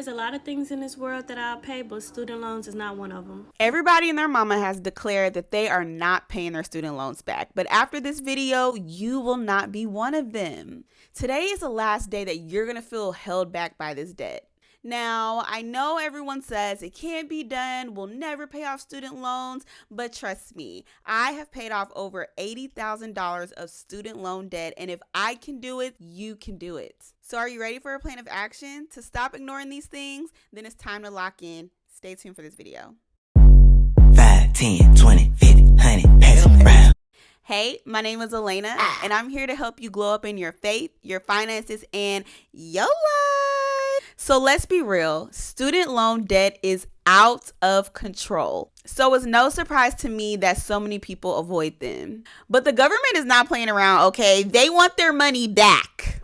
There's a lot of things in this world that I'll pay, but student loans is not one of them. Everybody and their mama has declared that they are not paying their student loans back. But after this video, you will not be one of them. Today is the last day that you're going to feel held back by this debt. Now, I know everyone says it can't be done, we'll never pay off student loans, but trust me, I have paid off over $80,000 of student loan debt, and if I can do it, you can do it. So are you ready for a plan of action to stop ignoring these things? Then it's time to lock in. Stay tuned for this video. 5, 10, 20, 50, 100, pass it around. Hey, my name is Elena, and I'm here to help you glow up in your faith, your finances, and your life. So let's be real, student loan debt is out of control. So it's no surprise to me that so many people avoid them. But the government is not playing around, okay? They want their money back.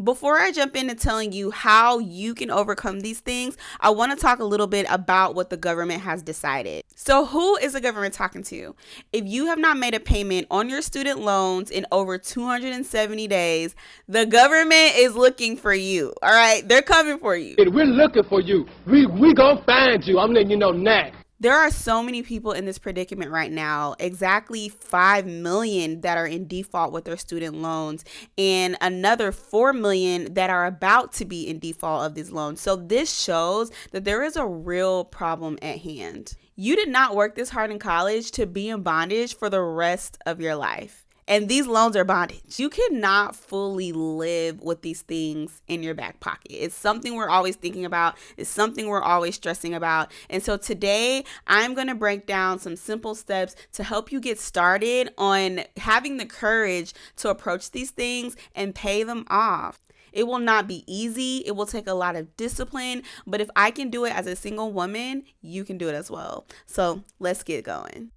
Before I jump into telling you how you can overcome these things, I want to talk a little bit about what the government has decided. So who is the government talking to? If you have not made a payment on your student loans in over 270 days, the government is looking for you. All right, they're coming for you. We're looking for you. We gonna find you. I'm letting you know now. There are so many people in this predicament right now, exactly 5 million that are in default with their student loans and another 4 million that are about to be in default of these loans. So this shows that there is a real problem at hand. You did not work this hard in college to be in bondage for the rest of your life. And these loans are bondage. You cannot fully live with these things in your back pocket. It's something we're always thinking about. It's something we're always stressing about. And so today, I'm going to break down some simple steps to help you get started on having the courage to approach these things and pay them off. It will not be easy. It will take a lot of discipline. But if I can do it as a single woman, you can do it as well. So let's get going.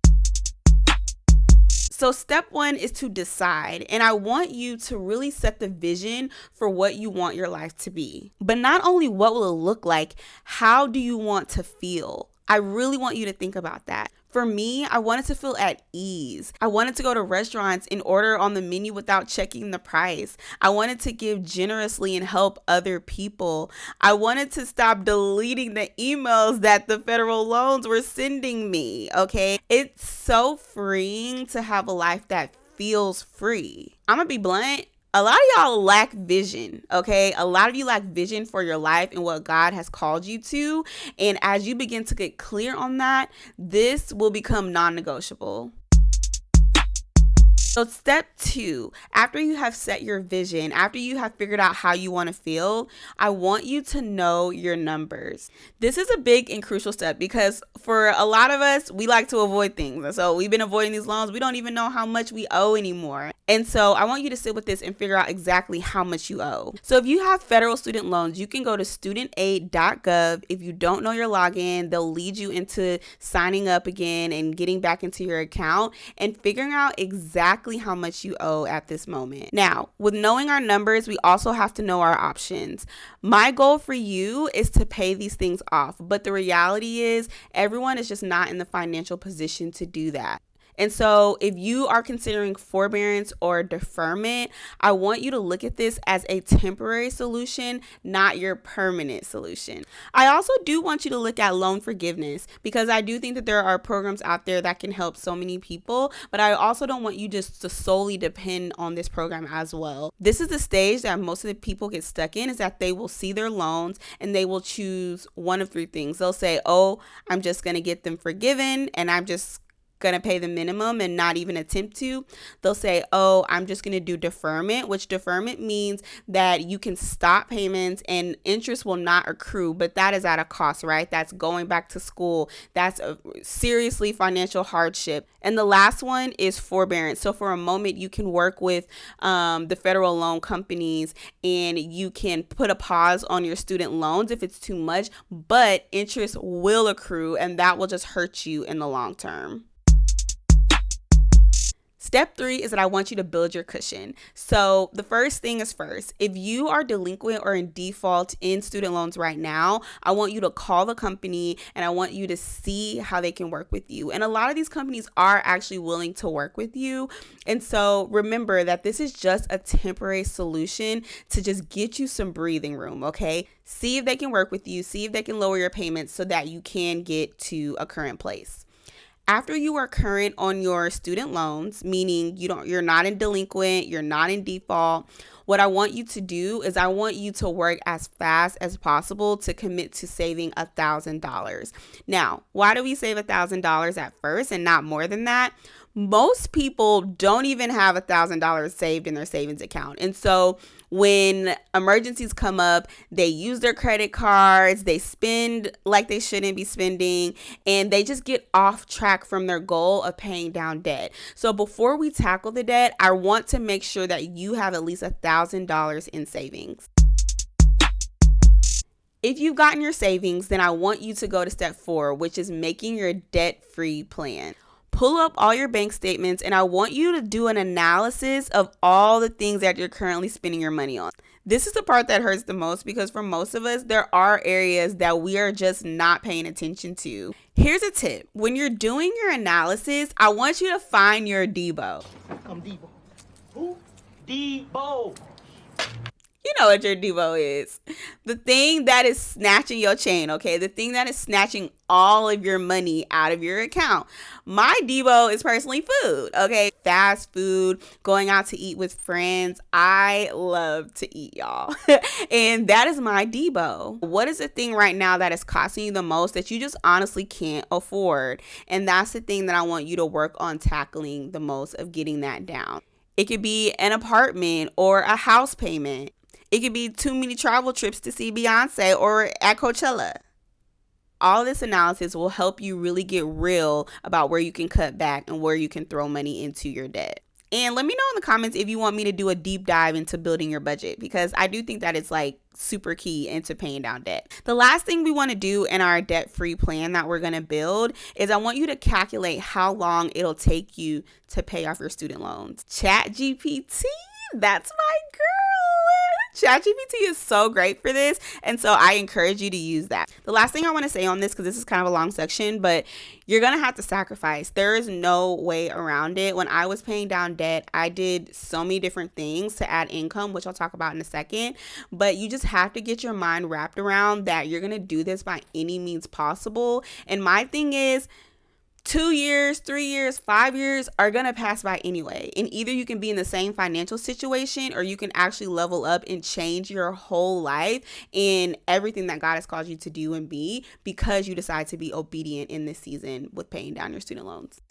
So step one is to decide, and I want you to really set the vision for what you want your life to be. But not only what will it look like, how do you want to feel? I really want you to think about that. For me, I wanted to feel at ease. I wanted to go to restaurants and order on the menu without checking the price. I wanted to give generously and help other people. I wanted to stop deleting the emails that the federal loans were sending me, okay? It's so freeing to have a life that feels free. I'm gonna be blunt. A lot of y'all lack vision, okay? A lot of you lack vision for your life and what God has called you to. And as you begin to get clear on that, this will become non-negotiable. So step two, after you have set your vision, after you have figured out how you want to feel, I want you to know your numbers. This is a big and crucial step because for a lot of us, we like to avoid things. So we've been avoiding these loans. We don't even know how much we owe anymore. And so I want you to sit with this and figure out exactly how much you owe. So if you have federal student loans, you can go to studentaid.gov. If you don't know your login, they'll lead you into signing up again and getting back into your account and figuring out exactly how much you owe at this moment. Now, with knowing our numbers, we also have to know our options. My goal for you is to pay these things off, but the reality is everyone is just not in the financial position to do that. And so if you are considering forbearance or deferment, I want you to look at this as a temporary solution, not your permanent solution. I also do want you to look at loan forgiveness because I do think that there are programs out there that can help so many people, but I also don't want you just to solely depend on this program as well. This is the stage that most of the people get stuck in, is that they will see their loans and they will choose one of three things. They'll say, oh, I'm just going to get them forgiven and I'm just gonna pay the minimum and not even attempt to. They'll say, oh, I'm just gonna do deferment, which deferment means that you can stop payments and interest will not accrue, but that is at a cost, right? That's going back to school. That's a seriously financial hardship. And the last one is forbearance. So for a moment, you can work with the federal loan companies and you can put a pause on your student loans if it's too much, but interest will accrue and that will just hurt you in the long term. Step 3 is that I want you to build your cushion. So the first thing is first, if you are delinquent or in default in student loans right now, I want you to call the company and I want you to see how they can work with you. And a lot of these companies are actually willing to work with you. And so remember that this is just a temporary solution to just get you some breathing room, okay? See if they can work with you, see if they can lower your payments so that you can get to a current place. After you are current on your student loans, meaning you're not in delinquent, you're not in default, what I want you to do is I want you to work as fast as possible to commit to saving $1,000. Now, why do we save $1,000 at first and not more than that? Most people don't even have $1,000 saved in their savings account. And so when emergencies come up, they use their credit cards, they spend like they shouldn't be spending, and they just get off track from their goal of paying down debt. So before we tackle the debt, I want to make sure that you have at least $1,000 in savings. If you've gotten your savings, then I want you to go to step 4, which is making your debt-free plan. Pull up all your bank statements and I want you to do an analysis of all the things that you're currently spending your money on. This is the part that hurts the most because for most of us, there are areas that we are just not paying attention to. Here's a tip. When you're doing your analysis, I want you to find your Debo. I'm Debo. Who? Debo. You know what your Debo is. The thing that is snatching your chain, okay? The thing that is snatching all of your money out of your account. My Debo is personally food, okay? Fast food, going out to eat with friends. I love to eat, y'all. And that is my Debo. What is the thing right now that is costing you the most that you just honestly can't afford? And that's the thing that I want you to work on tackling the most, of getting that down. It could be an apartment or a house payment. It could be too many travel trips to see Beyonce or at Coachella. All this analysis will help you really get real about where you can cut back and where you can throw money into your debt. And let me know in the comments if you want me to do a deep dive into building your budget, because I do think that it's like super key into paying down debt. The last thing we want to do in our debt-free plan that we're going to build is I want you to calculate how long it'll take you to pay off your student loans. ChatGPT, that's my girl. ChatGPT is so great for this, and so I encourage you to use that. The last thing I want to say on this, because this is kind of a long section, but you're going to have to sacrifice. There is no way around it. When I was paying down debt, I did so many different things to add income, which I'll talk about in a second, but you just have to get your mind wrapped around that you're going to do this by any means possible. And my thing is, 2 years, 3 years, 5 years are going to pass by anyway. And either you can be in the same financial situation or you can actually level up and change your whole life and everything that God has called you to do and be, because you decide to be obedient in this season with paying down your student loans.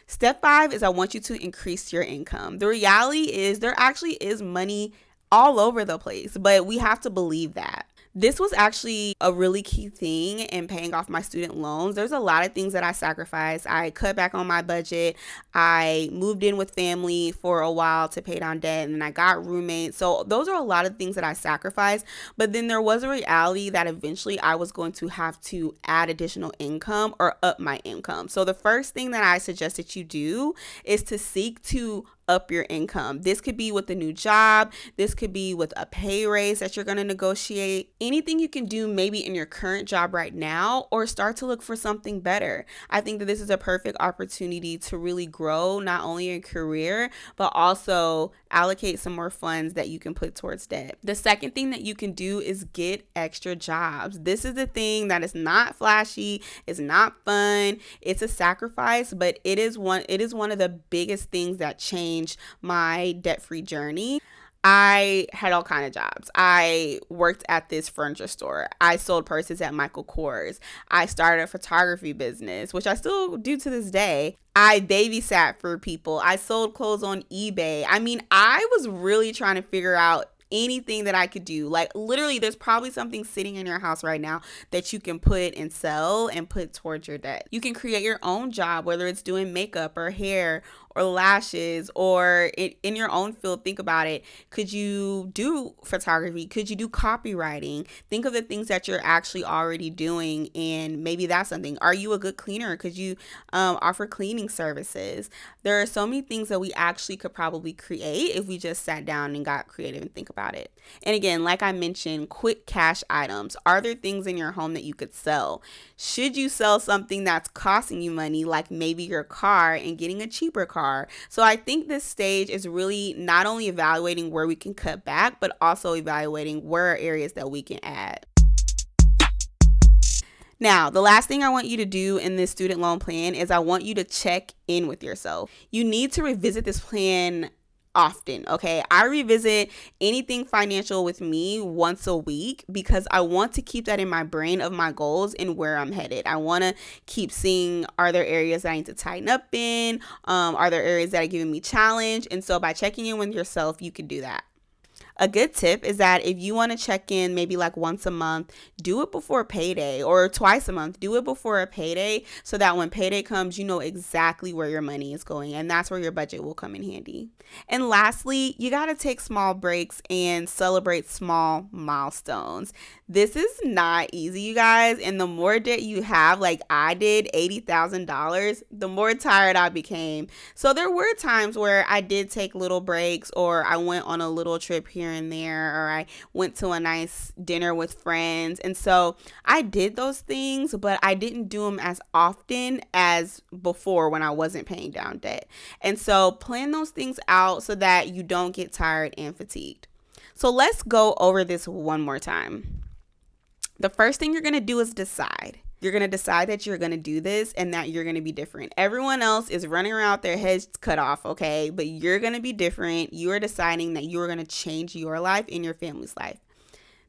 Step 5 is I want you to increase your income. The reality is there actually is money all over the place, but we have to believe that. This was actually a really key thing in paying off my student loans. There's a lot of things that I sacrificed. I cut back on my budget. I moved in with family for a while to pay down debt, and I got roommates. So those are a lot of things that I sacrificed. But then there was a reality that eventually I was going to have to add additional income or up my income. So the first thing that I suggest that you do is to seek to up your income. This could be with a new job. This could be with a pay raise that you're going to negotiate. Anything you can do maybe in your current job right now, or start to look for something better. I think that this is a perfect opportunity to really grow not only your career, but also allocate some more funds that you can put towards debt. The second thing that you can do is get extra jobs. This is the thing that is not flashy, it's not fun, it's a sacrifice, but it is one of the biggest things that changed my debt-free journey. I had all kinds of jobs. I worked at this furniture store. I sold purses at Michael Kors. I started a photography business, which I still do to this day. I babysat for people. I sold clothes on eBay. I mean, I was really trying to figure out anything that I could do. Like literally, there's probably something sitting in your house right now that you can put and sell and put towards your debt. You can create your own job, whether it's doing makeup or hair or lashes, or in your own field, think about it. Could you do photography? Could you do copywriting? Think of the things that you're actually already doing, and maybe that's something. Are you a good cleaner? Could you offer cleaning services? There are so many things that we actually could probably create if we just sat down and got creative and think about it. And again, like I mentioned, quick cash items. Are there things in your home that you could sell? Should you sell something that's costing you money, like maybe your car, and getting a cheaper car? So I think this stage is really not only evaluating where we can cut back, but also evaluating where are areas that we can add. Now, the last thing I want you to do in this student loan plan is I want you to check in with yourself. You need to revisit this plan often, okay? I revisit anything financial with me once a week because I want to keep that in my brain of my goals and where I'm headed. I want to keep seeing, are there areas that I need to tighten up in? Are there areas that are giving me challenge? And so by checking in with yourself, you can do that. A good tip is that if you want to check in maybe like once a month, do it before payday, or twice a month, do it before a payday, so that when payday comes, you know exactly where your money is going, and that's where your budget will come in handy. And lastly, you got to take small breaks and celebrate small milestones. This is not easy, you guys, and the more debt you have, like I did, $80,000, the more tired I became. So there were times where I did take little breaks, or I went on a little trip here and there, or I went to a nice dinner with friends. And so I did those things, but I didn't do them as often as before when I wasn't paying down debt. And so plan those things out so that you don't get tired and fatigued. So let's go over this one more time. The first thing you're going to do is decide. You're going to decide that you're going to do this and that you're going to be different. Everyone else is running around with their heads cut off, okay? But you're going to be different. You are deciding that you are going to change your life and your family's life.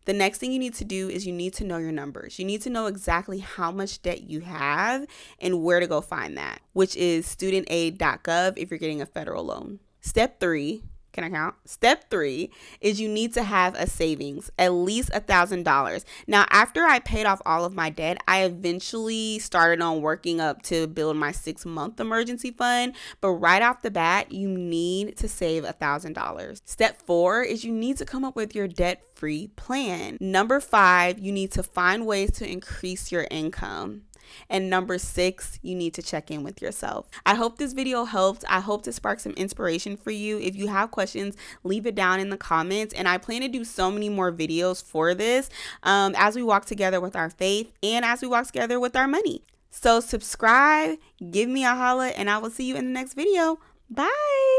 The next thing you need to do is you need to know your numbers. You need to know exactly how much debt you have and where to go find that, which is studentaid.gov if you're getting a federal loan. Step 3. Can I count? Step 3 is you need to have a savings, at least $1,000. Now, after I paid off all of my debt, I eventually started on working up to build my 6-month emergency fund. But right off the bat, you need to save $1,000. Step 4 is you need to come up with your debt-free plan. Number 5, you need to find ways to increase your income. And number 6, you need to check in with yourself. I hope this video helped. I hope to spark some inspiration for you. If you have questions, leave it down in the comments. And I plan to do so many more videos for this as we walk together with our faith and as we walk together with our money. So subscribe, give me a holla, and I will see you in the next video. Bye.